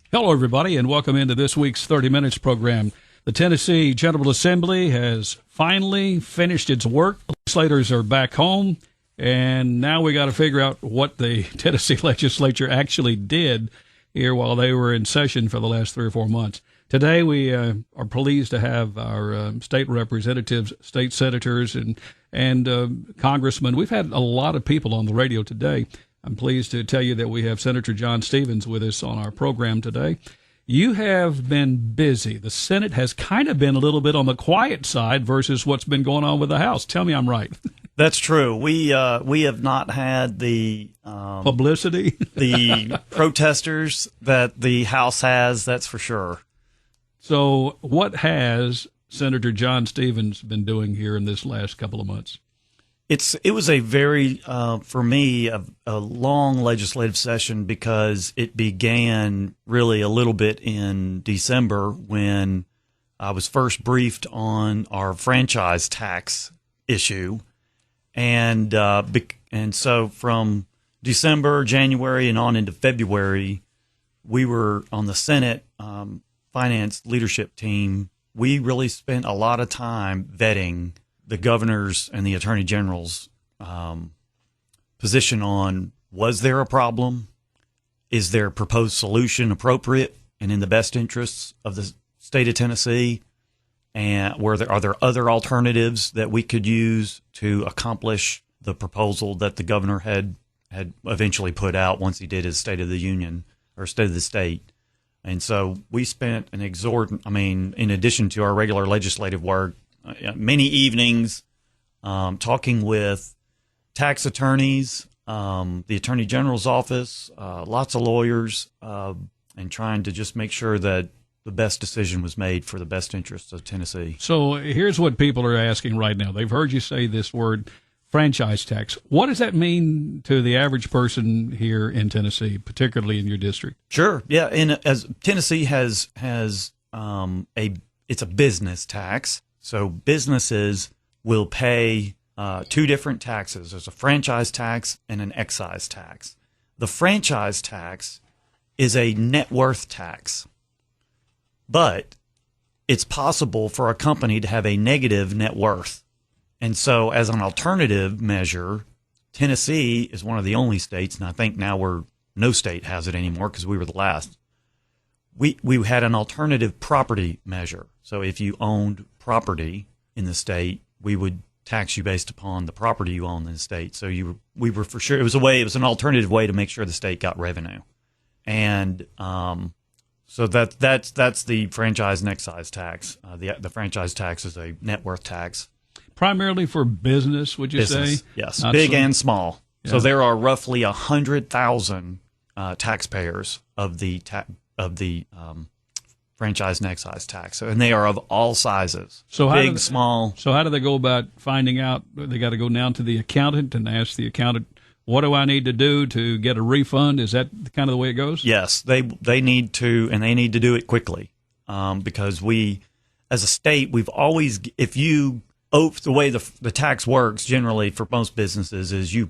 Hello, everybody, and welcome into this week's 30 Minutes program. The Tennessee General Assembly has finally finished its work. Legislators are back home, and now we got to figure out what the Tennessee legislature actually did here while they were in session for the last 3 or 4 months. Today, we are pleased to have our state representatives, state senators, and congressmen. We've had a lot of people on the radio today. I'm pleased to tell you that we have Senator John Stevens with us on our program today. You have been busy. The Senate has kind of been a little bit on the quiet side versus what's been going on with the House. Tell me I'm right. That's true. We have not had the publicity, the protesters that the House has. That's for sure. So, what has Senator John Stevens been doing here in this last couple of months? It was a very, for me, a long legislative session because it began really a little bit in December when I was first briefed on our franchise tax issue. And so from December, January, and on into February, we were on the Senate finance leadership team. We really spent a lot of time vetting the governor's and the attorney general's position on, was there a problem? Is their proposed solution appropriate and in the best interests of the state of Tennessee? And are there other alternatives that we could use to accomplish the proposal that the governor had eventually put out once he did his State of the Union or State of the State? And so we spent in addition to our regular legislative work, many evenings talking with tax attorneys, the Attorney General's office, lots of lawyers, and trying to just make sure that the best decision was made for the best interests of Tennessee. So here's what people are asking right now. They've heard you say this word, franchise tax. What does that mean to the average person here in Tennessee, particularly in your district? Sure. Yeah. And as Tennessee has it's a business tax. So businesses will pay two different taxes. There's a franchise tax and an excise tax. The franchise tax is a net worth tax, but it's possible for a company to have a negative net worth. And so as an alternative measure, Tennessee is one of the only states, and I think now no state has it anymore because we were the last. We had an alternative property measure. So if you owned property in the state, we would tax you based upon the property you own in the state. So we were for sure, it was an alternative way to make sure the state got revenue. And so that's the franchise and excise tax. The franchise tax is a net worth tax. Primarily for business, would you say? Yes, big and small. Yeah. So there are roughly 100,000 taxpayers of the franchise and excise tax, and they are of all sizes, so big, small. So how do they go about finding out? They got to go down to the accountant and ask the accountant, what do I need to do to get a refund? Is that kind of the way it goes? Yes, they need to, and they need to do it quickly, because we, as a state, we've always, the way the tax works generally for most businesses is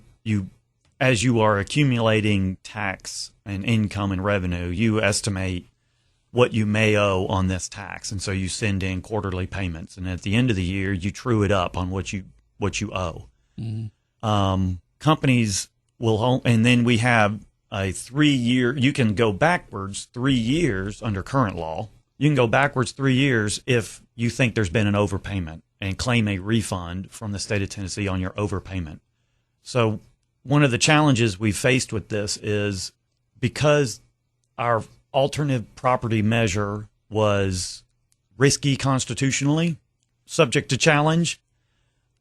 as you are accumulating tax and income and revenue, you estimate what you may owe on this tax, and so you send in quarterly payments, and at the end of the year you true it up on what you owe. Mm-hmm. Companies will, and then we have a 3-year. You can go backwards 3 years under current law. You can go backwards 3 years if you think there's been an overpayment and claim a refund from the state of Tennessee on your overpayment. So one of the challenges we faced with this is because our alternative property measure was risky constitutionally, subject to challenge.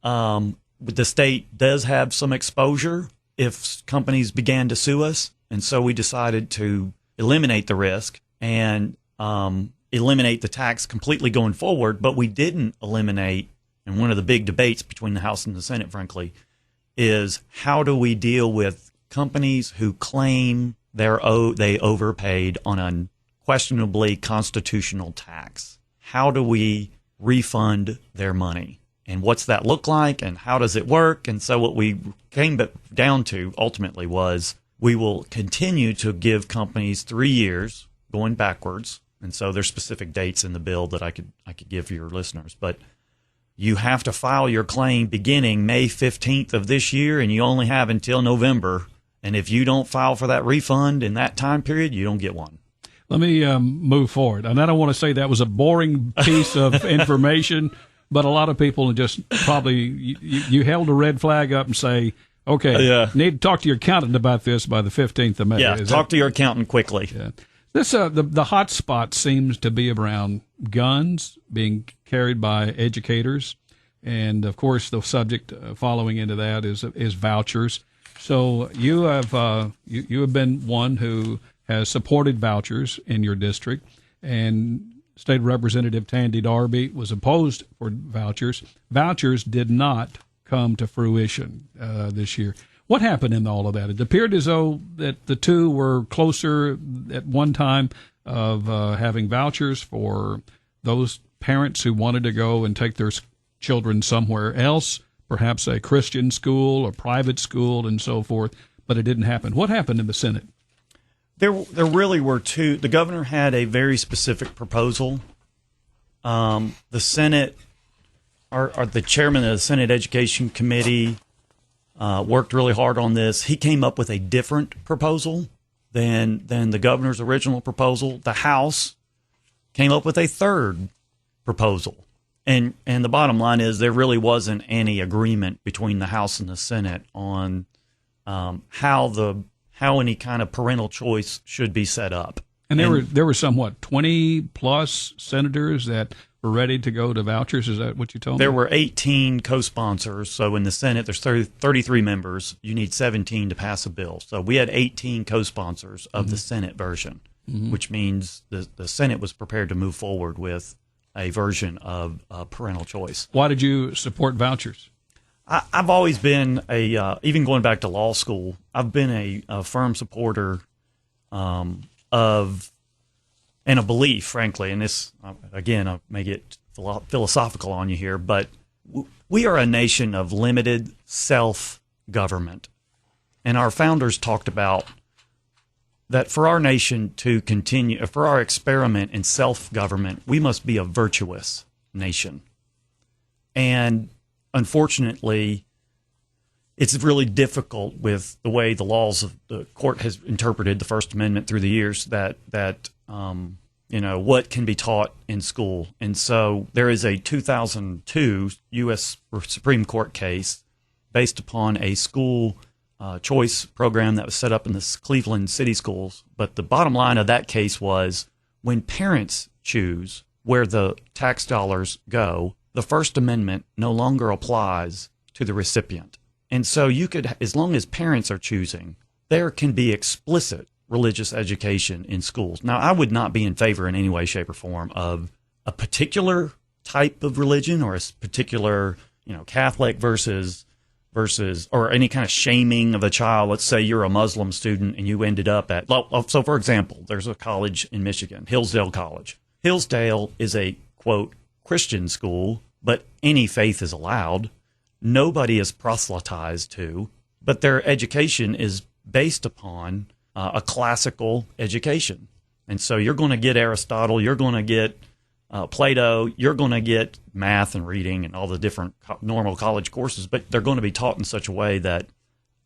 The state does have some exposure if companies began to sue us, and so we decided to eliminate the risk and eliminate the tax completely going forward, but we didn't eliminate, and one of the big debates between the House and the Senate, frankly, is how do we deal with companies who claim they overpaid on a questionably constitutional tax? How do we refund their money? And what's that look like? And how does it work? And so what we came down to ultimately was we will continue to give companies 3 years going backwards. And so there's specific dates in the bill that I could give your listeners. But you have to file your claim beginning May 15th of this year, and you only have until November. And if you don't file for that refund in that time period, you don't get one. Let me move forward. And I don't want to say that was a boring piece of information, but a lot of people just probably, you held a red flag up and say, okay, need to talk to your accountant about this by the 15th of May. Yeah, talk to your accountant quickly. Yeah. This the hot spot seems to be around guns being carried by educators. And, of course, the subject following into that is vouchers. So you have you have been one who has supported vouchers in your district, and State Representative Tandy Darby was opposed for vouchers. Vouchers did not come to fruition this year. What happened in all of that? It appeared as though that the two were closer at one time of having vouchers for those parents who wanted to go and take their children somewhere else, perhaps a Christian school, a private school, and so forth, but it didn't happen. What happened in the Senate? There really were two. The governor had a very specific proposal. The Senate, or the chairman of the Senate Education Committee, worked really hard on this. He came up with a different proposal than the governor's original proposal. The House came up with a third proposal. And the bottom line is there really wasn't any agreement between the House and the Senate on how any kind of parental choice should be set up. And there were somewhat 20 plus senators that were ready to go to vouchers. Is that what you told me? There were 18 co-sponsors. So in the Senate, there's 33 members. You need 17 to pass a bill. So we had 18 co-sponsors of the Senate version, which means the Senate was prepared to move forward with a version of parental choice. Why did you support vouchers? I've always been even going back to law school, I've been a firm supporter of, and a belief, frankly, and this, again, I may get philosophical on you here, but we are a nation of limited self-government. And our founders talked about that for our nation to continue, for our experiment in self-government, we must be a virtuous nation. And unfortunately, it's really difficult with the way the laws of the court has interpreted the First Amendment through the years that what can be taught in school. And so there is a 2002 U.S. Supreme Court case based upon a school choice program that was set up in the Cleveland city schools. But the bottom line of that case was when parents choose where the tax dollars go, the First Amendment no longer applies to the recipient. And so you could, as long as parents are choosing, there can be explicit religious education in schools. Now, I would not be in favor in any way, shape, or form of a particular type of religion or a particular, Catholic versus or any kind of shaming of a child. Let's say you're a Muslim student and you ended up at, so for example, there's a college in Michigan, Hillsdale College. Hillsdale is a, quote, Christian school, but any faith is allowed. Nobody is proselytized to, but their education is based upon a classical education. And so you're going to get Aristotle, you're going to get Plato, you're going to get math and reading and all the different normal college courses, but they're going to be taught in such a way that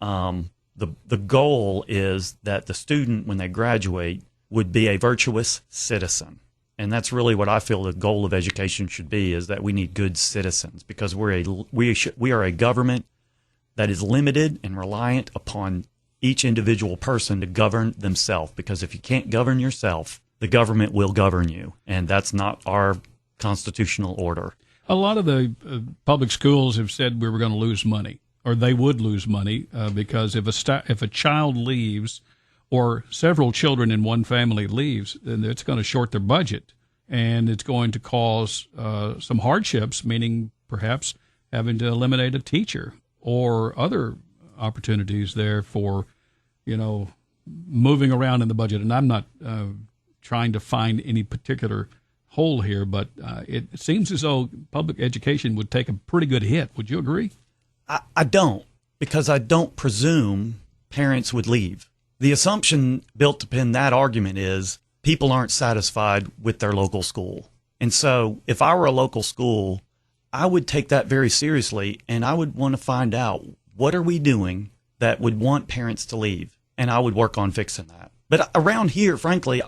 the goal is that the student, when they graduate, would be a virtuous citizen. And that's really what I feel the goal of education should be, is that we need good citizens, because we are a government that is limited and reliant upon each individual person to govern themselves, because if you can't govern yourself, the government will govern you, and that's not our constitutional order. A lot of the public schools have said we were going to lose money, or they would lose money, because if a child leaves, or several children in one family leaves, then it's going to short their budget, and it's going to cause some hardships, meaning perhaps having to eliminate a teacher or other opportunities there for, moving around in the budget. And I'm not trying to find any particular hole here, but it seems as though public education would take a pretty good hit. Would you agree? I don't, because I don't presume parents would leave. The assumption built upon that argument is people aren't satisfied with their local school. And so if I were a local school, I would take that very seriously, and I would want to find out, what are we doing that would want parents to leave? And I would work on fixing that. But around here, frankly,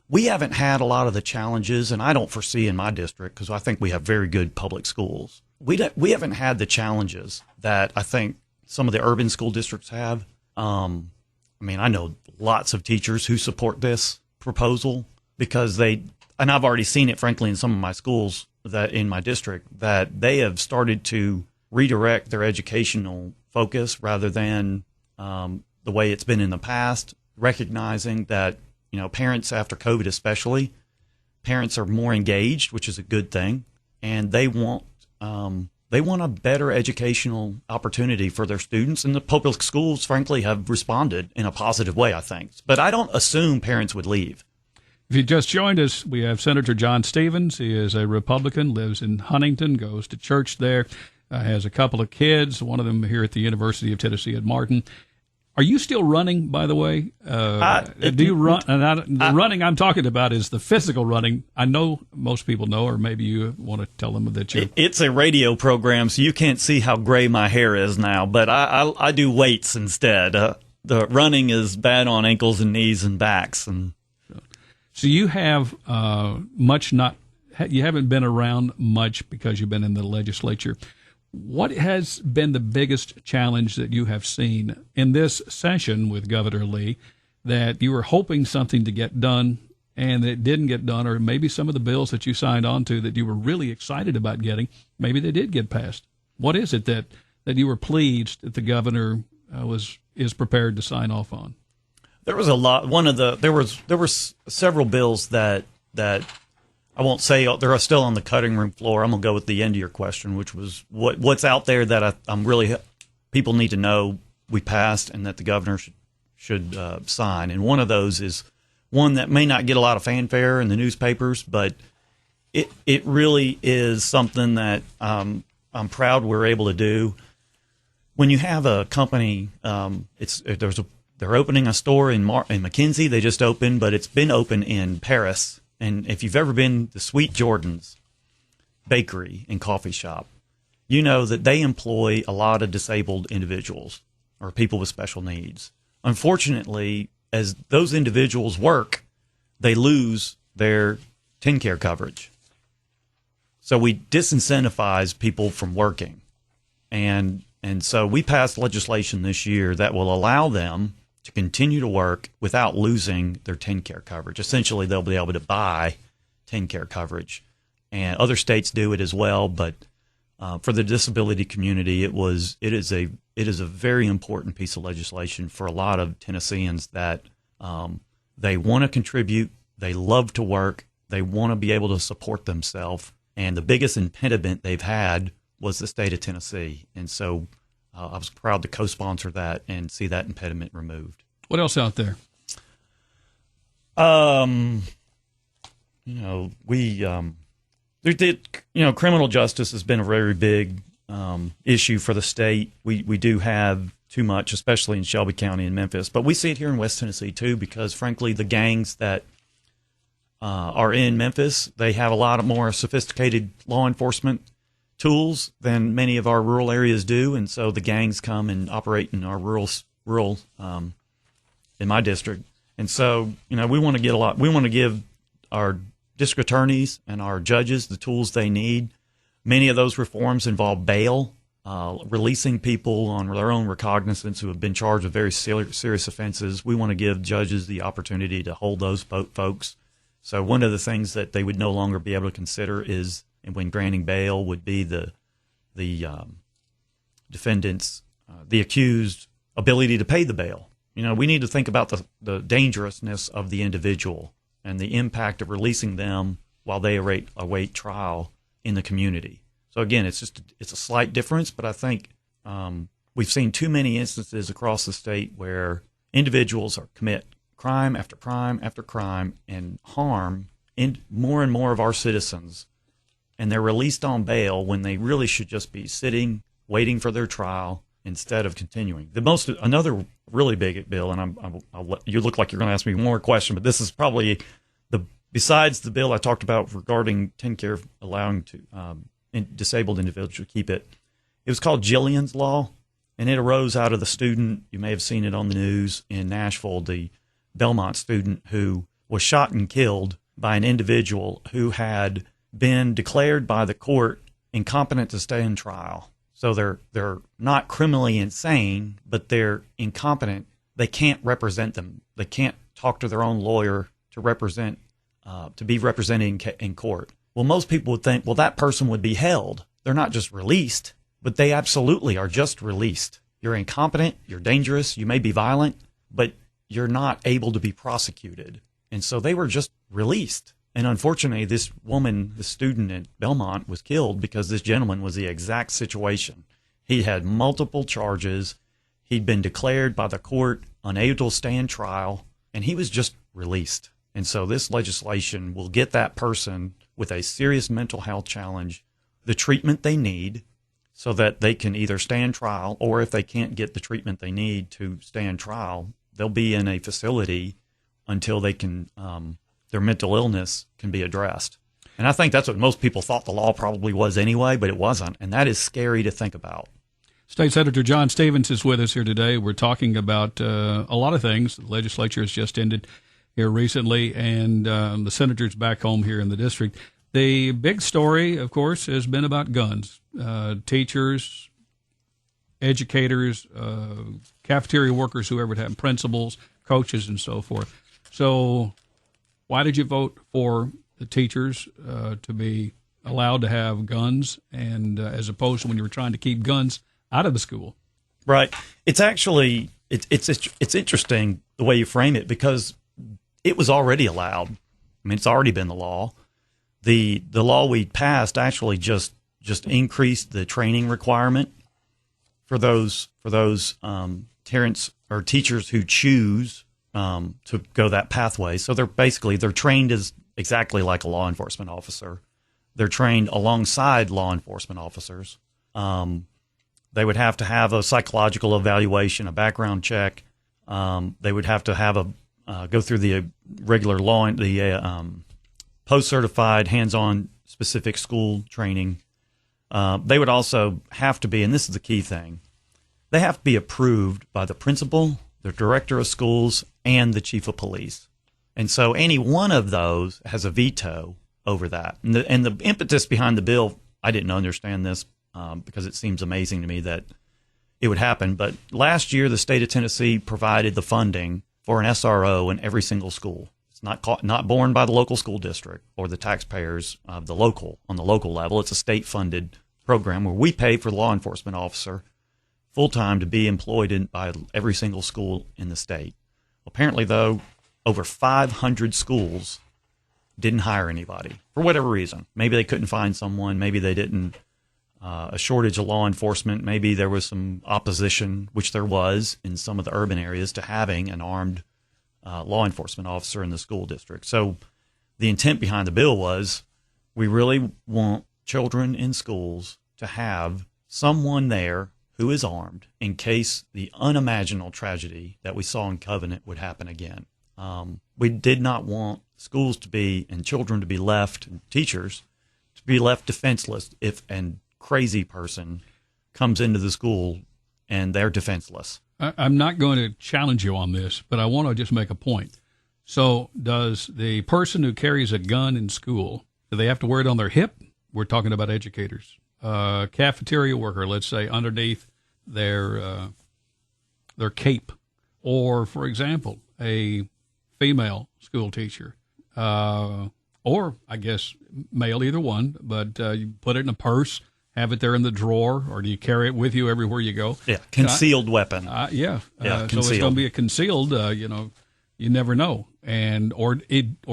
we haven't had a lot of the challenges, and I don't foresee in my district, because I think we have very good public schools. We haven't had the challenges that I think some of the urban school districts have. I mean, I know lots of teachers who support this proposal because and I've already seen it, frankly, in some of my schools that in my district, that they have started to redirect their educational focus rather than the way it's been in the past, recognizing that, parents after COVID especially, parents are more engaged, which is a good thing, and they want a better educational opportunity for their students, and the public schools, frankly, have responded in a positive way, I think. But I don't assume parents would leave. If you just joined us, we have Senator John Stevens. He is a Republican, lives in Huntington, goes to church there, has a couple of kids, one of them here at the University of Tennessee at Martin. Are you still running, by the way? Do you run? The running I'm talking about is the physical running. I know most people know, or maybe you want to tell them that you. It's a radio program, so you can't see how gray my hair is now. But I do weights instead. The running is bad on ankles and knees and backs. And so you have you haven't been around much because you've been in the legislature. What has been the biggest challenge that you have seen in this session with Governor Lee that you were hoping something to get done and it didn't get done, or maybe some of the bills that you signed on to that you were really excited about getting, maybe they did get passed? What is it that you were pleased that the governor is prepared to sign off on? There was a lot. There were several bills that I won't say they're still on the cutting room floor. I'm gonna go with the end of your question, which was what's out there that I'm really people need to know we passed and that the governor should sign. And one of those is one that may not get a lot of fanfare in the newspapers, but it really is something that I'm proud we're able to do. When you have a company, they're opening a store in McKenzie. They just opened, but it's been open in Paris. And if you've ever been to Sweet Jordan's bakery and coffee shop, you know that they employ a lot of disabled individuals or people with special needs. Unfortunately, as those individuals work, they lose their TennCare coverage. So we disincentivize people from working. And so we passed legislation this year that will allow them to continue to work without losing their TennCare coverage. Essentially, they'll be able to buy TennCare coverage, and other states do it as well. But for the disability community, it is a very important piece of legislation for a lot of Tennesseans that they want to contribute, they love to work, they want to be able to support themselves, and the biggest impediment they've had was the state of Tennessee, and so. I was proud to co-sponsor that and see that impediment removed. What else out there? Criminal justice has been a very big issue for the state. We do have too much, especially in Shelby County and Memphis, but we see it here in West Tennessee too, because frankly, the gangs that are in Memphis, they have a lot more sophisticated law enforcement tools than many of our rural areas do, and so the gangs come and operate in our rural in my district. And so, we want to give our district attorneys and our judges the tools they need. Many of those reforms involve bail, releasing people on their own recognizance who have been charged with very serious offenses. We want to give judges the opportunity to hold those folks. So one of the things that they would no longer be able to consider is, and when granting bail, would be the defendant's, the accused ability to pay the bail. We need to think about the dangerousness of the individual and the impact of releasing them while they await trial in the community. So again, it's a slight difference, but I think we've seen too many instances across the state where individuals commit crime after crime after crime and harm more and more of our citizens. And they're released on bail when they really should just be sitting, waiting for their trial instead of continuing. Another really big bill, and you look like you're going to ask me one more question, but this is probably besides the bill I talked about regarding TennCare allowing to disabled individuals to keep it. It was called Jillian's Law, and it arose out of the student. You may have seen it on the news in Nashville, the Belmont student who was shot and killed by an individual who had been declared by the court incompetent to stay in trial. So they're not criminally insane, but they're incompetent. They can't represent them. They can't talk to their own lawyer to be represented in court. Well, most people would think, well, that person would be held. They're not just released, but they absolutely are just released. You're incompetent. You're dangerous. You may be violent, but you're not able to be prosecuted. And so they were just released. And unfortunately, this woman, the student at Belmont, was killed because this gentleman was the exact situation. He had multiple charges. He'd been declared by the court unable to stand trial, and he was just released. And so this legislation will get that person with a serious mental health challenge the treatment they need so that they can either stand trial, or if they can't get the treatment they need to stand trial, they'll be in a facility until they can their mental illness can be addressed. And I think that's what most people thought the law probably was anyway, but it wasn't. And that is scary to think about. State Senator John Stevens is with us here today. We're talking about a lot of things. The legislature has just ended here recently, and the senator's back home here in the district. The big story, of course, has been about guns. Teachers, educators, cafeteria workers, whoever it had, principals, coaches, and so forth. So why did you vote for the teachers to be allowed to have guns, and as opposed to when you were trying to keep guns out of the school? Right. It's actually it's interesting the way you frame it, because it was already allowed. I mean, it's already been the law. The law we passed actually just increased the training requirement for those parents or teachers who choose to go that pathway. So they're trained as exactly like a law enforcement officer. They're trained alongside law enforcement officers. They would have to have a psychological evaluation, a background check. They would have to go through the regular post-certified hands-on specific school training. They would also have to be, and this is the key thing, they have to be approved by the principal, the director of schools, and the chief of police. And so any one of those has a veto over that. And the impetus behind the bill, I didn't understand this because it seems amazing to me that it would happen. But last year, the state of Tennessee provided the funding for an SRO in every single school. It's not borne by the local school district or the taxpayers of on the local level. It's a state-funded program where we pay for the law enforcement officer full-time to be employed by every single school in the state. Apparently, though, over 500 schools didn't hire anybody for whatever reason. Maybe they couldn't find someone. Maybe they didn't. A shortage of law enforcement. Maybe there was some opposition, which there was in some of the urban areas, to having an armed law enforcement officer in the school district. So the intent behind the bill was we really want children in schools to have someone there who is armed in case the unimaginable tragedy that we saw in Covenant would happen again. We did not want schools to be, and children to be left, and teachers to be left defenseless if an crazy person comes into the school and they're defenseless. I'm not going to challenge you on this, but I want to just make a point. So does the person who carries a gun in school, do they have to wear it on their hip? We're talking about educators. Cafeteria worker, let's say, underneath their cape. Or, for example, a female school teacher. Or, I guess, male, either one. But you put it in a purse, have it there in the drawer, or do you carry it with you everywhere you go? Yeah, concealed weapon. So concealed. it's going to be a concealed, you never know. And or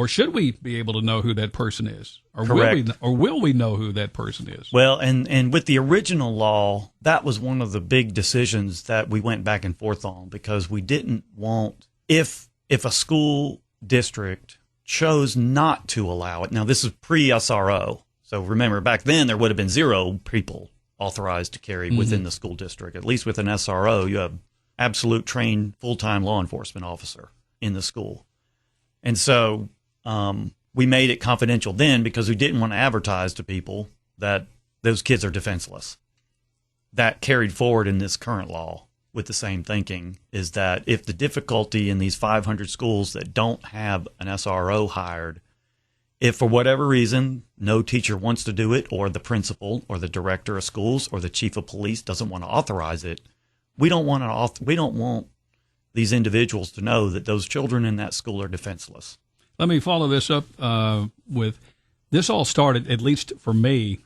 should we be able to know who that person is? Or Correct. will we know who that person is? Well, and with the original law, that was one of the big decisions that we went back and forth on, because we didn't want, if a school district chose not to allow it. Now, this is pre-SRO. So remember, back then there would have been 0 people authorized to carry within the school district. At least with an SRO, you have absolute trained full-time law enforcement officer in the school. And so we made it confidential then because we didn't want to advertise to people that those kids are defenseless. That carried forward in this current law with the same thinking, is that if the difficulty in these 500 schools that don't have an SRO hired, if for whatever reason no teacher wants to do it, or the principal or the director of schools or the chief of police doesn't want to authorize it, we don't want these individuals to know that those children in that school are defenseless. Let me follow this up with this. All started, at least for me,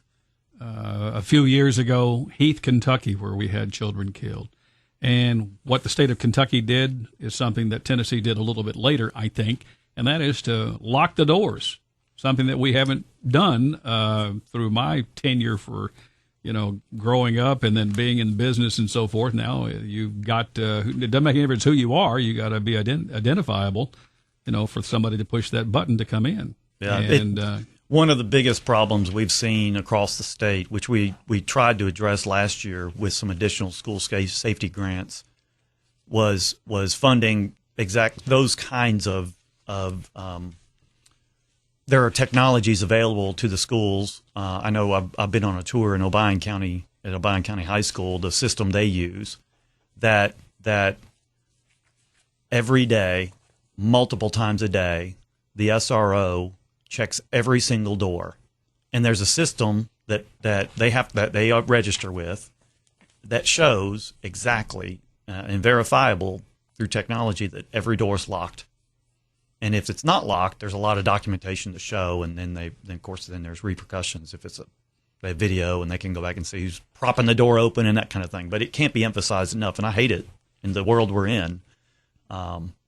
a few years ago, Heath, Kentucky, where we had children killed. And what the state of Kentucky did is something that Tennessee did a little bit later, I think, and that is to lock the doors, something that we haven't done through my tenure for, growing up and then being in business and so forth. Now you've got, it doesn't make any difference who you are. You got to be identifiable, for somebody to push that button to come in. Yeah. And one of the biggest problems we've seen across the state, which we tried to address last year with some additional school safety grants, was funding those kinds of there are technologies available to the schools. I know I've been on a tour in Obion County, at Obion County High School, the system they use, that every day, multiple times a day, the SRO checks every single door, and there's a system that they register with that shows exactly and verifiable through technology that every door is locked. And if it's not locked, there's a lot of documentation to show, and then there's repercussions if it's a video, and they can go back and see who's propping the door open and that kind of thing. But it can't be emphasized enough, and I hate it in the world we're in.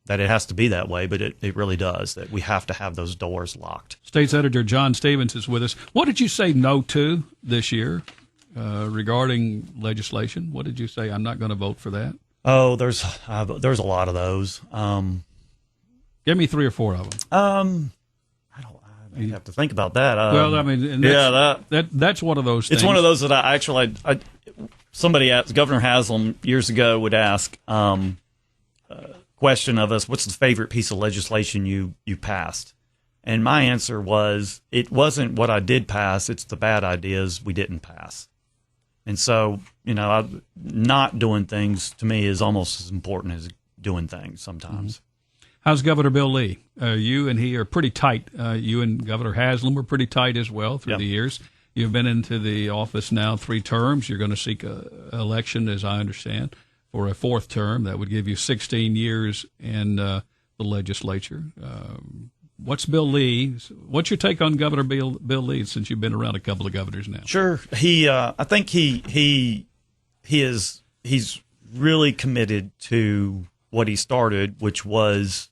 That it has to be that way, but it really does, that we have to have those doors locked. State's Editor John Stevens is with us. What did you say no to this year regarding legislation? What did you say, I'm not going to vote for that? Oh, there's a lot of those. Give me 3 or 4 of them. I have to think about that. Well, I mean, that's one of those things. It's one of those that I somebody asked, Governor Haslam years ago would ask, question of us, what's the favorite piece of legislation you passed? And my answer was, it wasn't what I did pass, it's the bad ideas we didn't pass. And so, not doing things to me is almost as important as doing things sometimes. Mm-hmm. How's Governor Bill Lee? You and he are pretty tight. You and Governor Haslam were pretty tight as well through the years. You've been into the office now 3 terms. You're going to seek an election, as I understand, for a 4th term. That would give you 16 years in the legislature. What's your take on Governor Bill Lee, since you've been around a couple of governors now? Sure. I think he's really committed to what he started, which was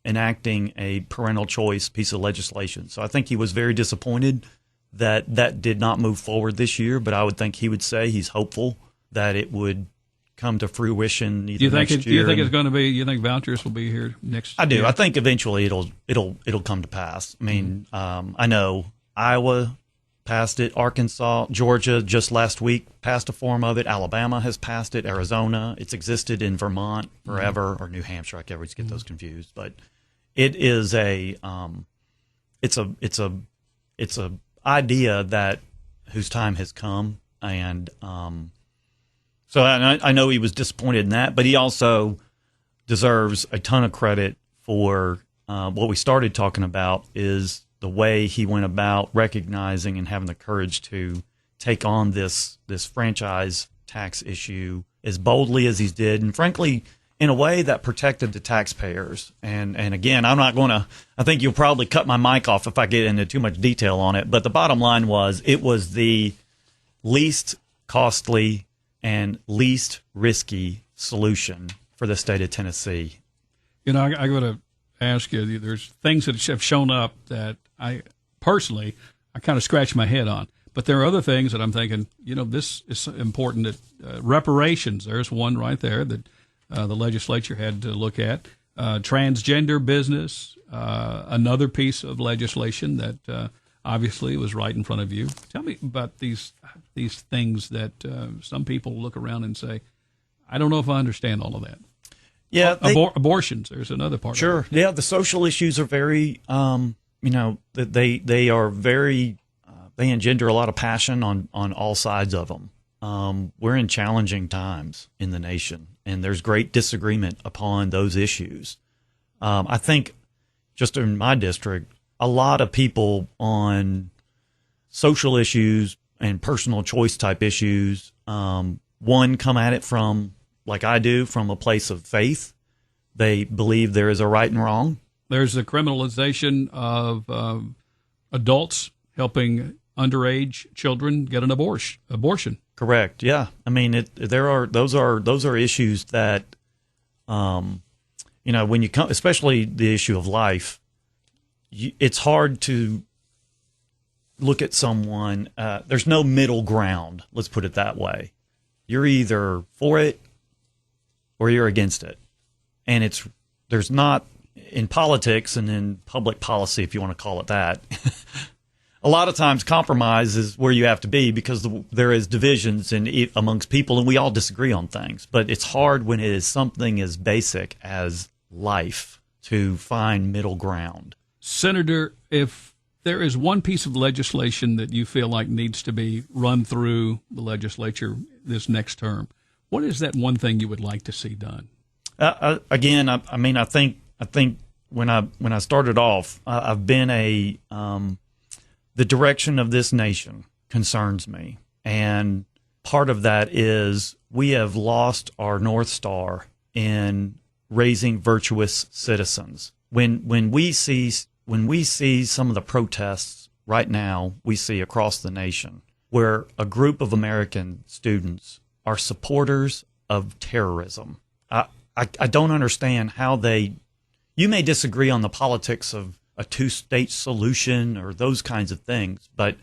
enacting a parental choice piece of legislation. So I think he was very disappointed that did not move forward this year, but I would think he would say he's hopeful that it would come to fruition next year. Do you think it's going to be? You think vouchers will be here next year? I do. I think eventually it'll come to pass. I mean, I know Iowa passed it, Arkansas, Georgia just last week passed a form of it. Alabama has passed it. Arizona. It's existed in Vermont forever, or New Hampshire. I always get those confused, but it is it's a idea that whose time has come, and so I know he was disappointed in that, but he also deserves a ton of credit for what we started talking about, is the way he went about recognizing and having the courage to take on this franchise tax issue as boldly as he did, and frankly, in a way that protected the taxpayers. And again, I think you'll probably cut my mic off if I get into too much detail on it, but the bottom line was, it was the least costly and least risky solution for the state of Tennessee. I got to ask you, there's things that have shown up that I personally kind of scratch my head on, but there are other things that I'm thinking, this is important. That reparations, there's one right there that the legislature had to look at. Transgender business, another piece of legislation that obviously it was right in front of you. Tell me about these things that some people look around and say, I don't know if I understand all of that. Yeah, abortions. There's another part. Sure. Of it. Yeah, the social issues are very, they are very, they engender a lot of passion on all sides of them. We're in challenging times in the nation, and there's great disagreement upon those issues. I think just in my district, a lot of people on social issues and personal choice type issues, one, come at it from, like I do, from a place of faith. They believe there is a right and wrong. There's the criminalization of adults helping underage children get an abortion. Correct. Yeah. I mean, those are issues that, when you come, especially the issue of life, it's hard to look at someone. There's no middle ground. Let's put it that way. You're either for it or you're against it. And there's not, in politics and in public policy, if you want to call it that, a lot of times compromise is where you have to be because there is divisions amongst people, and we all disagree on things. But it's hard when it is something as basic as life to find middle ground. Senator, if there is one piece of legislation that you feel like needs to be run through the legislature this next term, what is that one thing you would like to see done? Again, I think when I started off, I've been the direction of this nation concerns me, and part of that is we have lost our North Star in raising virtuous citizens. When we see some of the protests right now we see across the nation, where a group of American students are supporters of terrorism, I don't understand how you may disagree on the politics of a two-state solution or those kinds of things, but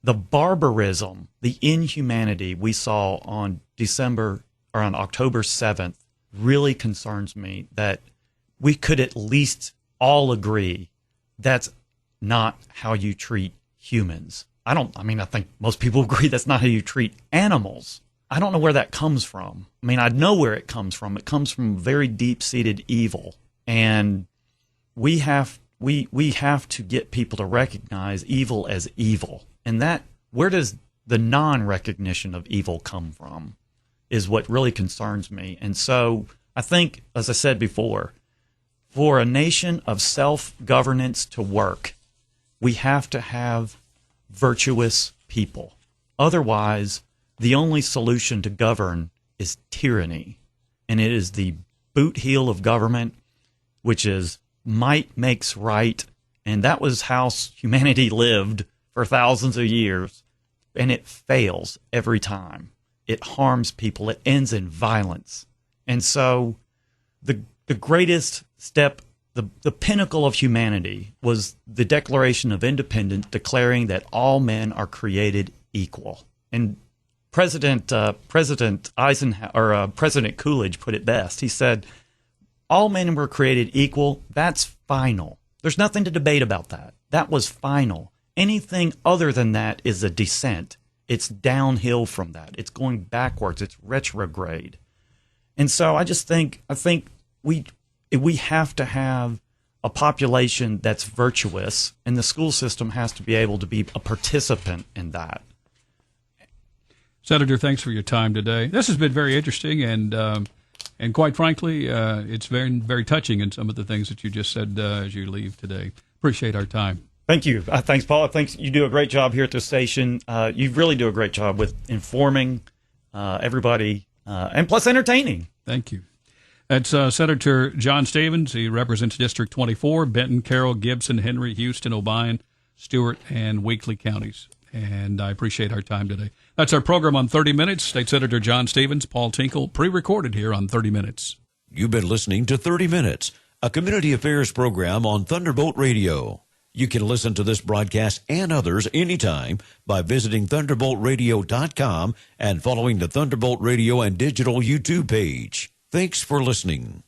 the barbarism, the inhumanity we saw on October 7th really concerns me, that we could at least all agree that's not how you treat humans. I think most people agree that's not how you treat animals. I don't know where that comes from. I mean, I know where it comes from. It comes from very deep-seated evil. And we have to get people to recognize evil as evil. And where does the non-recognition of evil come from is what really concerns me. And so I think, as I said before, for a nation of self-governance to work, we have to have virtuous people. Otherwise, the only solution to govern is tyranny. And it is the boot heel of government, which is might makes right. And that was how humanity lived for thousands of years. And it fails every time. It harms people. It ends in violence. And so the greatest step, the pinnacle of humanity, was the Declaration of Independence, declaring that all men are created equal. And President Coolidge put it best. He said, all men were created equal. That's final. There's nothing to debate about that. That was final. Anything other than that is a descent. It's downhill from that. It's going backwards. It's retrograde. And so I think we have to have a population that's virtuous, and the school system has to be able to be a participant in that. Senator, thanks for your time today. This has been very interesting, and quite frankly, it's very, very touching in some of the things that you just said as you leave today. Appreciate our time. Thank you. Thanks, Paul. Thanks. You do a great job here at the station. You really do a great job with informing everybody and plus entertaining. Thank you. That's Senator John Stevens. He represents District 24, Benton, Carroll, Gibson, Henry, Houston, Obion, Stewart, and Weakley counties. And I appreciate our time today. That's our program on 30 Minutes. State Senator John Stevens, Paul Tinkle, pre-recorded here on 30 Minutes. You've been listening to 30 Minutes, a community affairs program on Thunderbolt Radio. You can listen to this broadcast and others anytime by visiting thunderboltradio.com and following the Thunderbolt Radio and Digital YouTube page. Thanks for listening.